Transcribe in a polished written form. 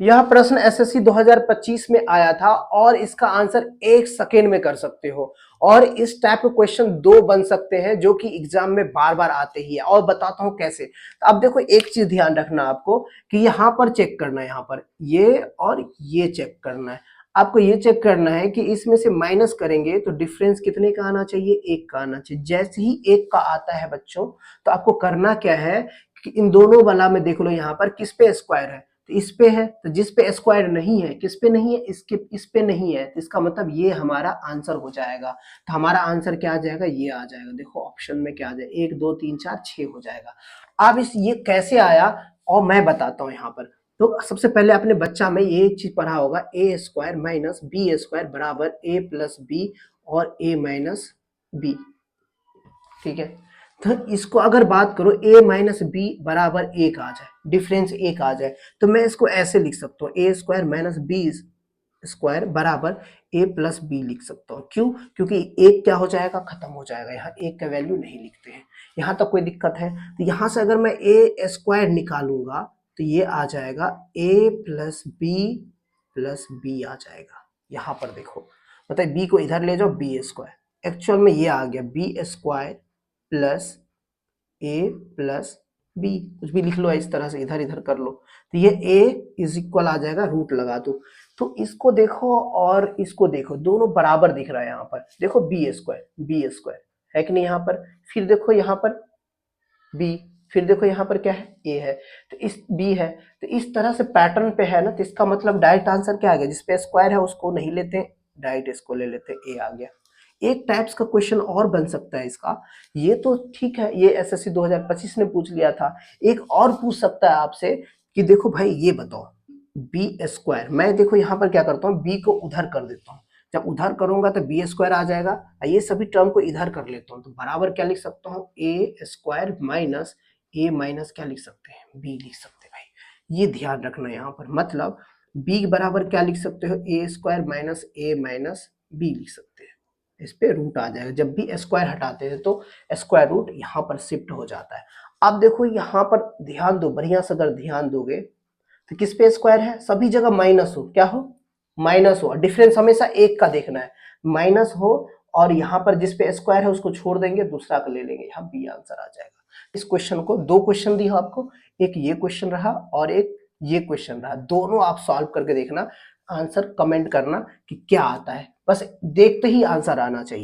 यह प्रश्न एसएससी 2025 में आया था और इसका आंसर 1 सेकेंड में कर सकते हो। और इस टाइप के क्वेश्चन 2 बन सकते हैं जो कि एग्जाम में बार बार आते ही है, और बताता हूं कैसे। तो अब देखो, एक चीज ध्यान रखना आपको कि यहां पर चेक करना है, यहां पर ये और ये चेक करना है। आपको ये चेक करना है कि इसमें से माइनस करेंगे तो डिफरेंस कितने का आना चाहिए, 1 का आना चाहिए। जैसे ही 1 का आता है बच्चों, तो आपको करना क्या है कि इन दोनों वाला में देख लो, यहाँ पर किस पे स्क्वायर है, तो इस पे है। तो जिस पे स्क्वायर नहीं है, किस पे नहीं है, इसके इस पे नहीं है, तो इसका मतलब ये हमारा आंसर हो जाएगा। तो हमारा आंसर क्या आ जाएगा, ये आ जाएगा। देखो ऑप्शन में क्या आ जाएगा, 1 2 3 4 6 हो जाएगा। अब इस ये कैसे आया और मैं बताता हूं यहाँ पर। तो सबसे पहले आपने बच्चा में ये चीज पढ़ा होगा, ए स्क्वायर माइनस बी स्क्वायर बराबर ए प्लस बी और ए माइनस बी। ठीक है, तो इसको अगर बात करो a माइनस बी बराबर 1 आ जाए, डिफरेंस 1 आ जाए, तो मैं इसको ऐसे लिख सकता हूँ, ए स्क्वायर माइनस बी स्क्वायर बराबर ए प्लस बी लिख सकता हूँ। क्यों? क्योंकि एक क्या हो जाएगा, खत्म हो जाएगा। यहाँ एक का वैल्यू नहीं लिखते हैं। यहाँ तक कोई दिक्कत है? तो यहाँ से अगर मैं ए स्क्वायर निकालूंगा तो ये आ जाएगा ए प्लस बी आ जाएगा। यहाँ पर देखो, मतलब बी को इधर ले जाओ, बी स्क्वायर, एक्चुअल में ये आ गया बी स्क्वायर प्लस ए प्लस बी। कुछ भी लिख लो इस तरह से, इधर इधर कर लो, तो ये ए इज इक्वल आ जाएगा, रूट लगा दो। तो इसको देखो और इसको देखो, दोनों बराबर दिख रहा है। यहाँ पर देखो बी स्क्वायर है कि नहीं यहाँ पर, फिर देखो यहाँ पर बी, फिर देखो यहाँ पर क्या है, ए है, तो इस बी है। तो इस तरह से पैटर्न पे है ना, तो इसका मतलब डायरेक्ट आंसर क्या आ गया, जिसपे स्क्वायर है उसको नहीं लेते, डायरेक्ट इसको ले लेते, ए आ गया। एक टाइप्स का क्वेश्चन और बन सकता है इसका, ये तो ठीक है, ये एसएससी 2025 ने पूछ लिया था। एक और पूछ सकता है आपसे कि देखो भाई ये बताओ, बी स्क्वायर, मैं देखो यहाँ पर क्या करता हूँ, बी को उधर कर देता हूँ। जब उधर करूंगा तो बी स्क्वायर आ जाएगा, ये सभी टर्म को इधर कर लेता हूँ, तो बराबर क्या लिख सकता हूँ, ए स्क्वायर माइनस ए माइनस क्या लिख सकते हैं, बी लिख सकते हैं भाई। ये ध्यान रखना है यहाँ पर, मतलब बी बराबर क्या लिख सकते हो, ए स्क्वायर माइनस ए माइनस बी लिख सकते हैं। इस पे रूट आ जाएगा, जब भी स्क्वायर हटाते हैं तो स्क्वायर रूट यहाँ पर शिफ्ट हो जाता है। अब देखो यहाँ पर ध्यान दो, बढ़िया से अगर ध्यान दोगे तो किस पे स्क्वायर है, सभी जगह माइनस हो, क्या हो, माइनस हो। डिफरेंस हमेशा 1 का देखना है, माइनस हो, और यहाँ पर जिस पे स्क्वायर है उसको छोड़ देंगे, दूसरा का ले लेंगे, यहाँ बी आंसर आ जाएगा। इस क्वेश्चन को 2 क्वेश्चन दिया आपको, एक ये क्वेश्चन रहा और एक ये क्वेश्चन रहा, दोनों आप सॉल्व करके देखना, आंसर कमेंट करना कि क्या आता है, बस देखते ही आंसर आना चाहिए।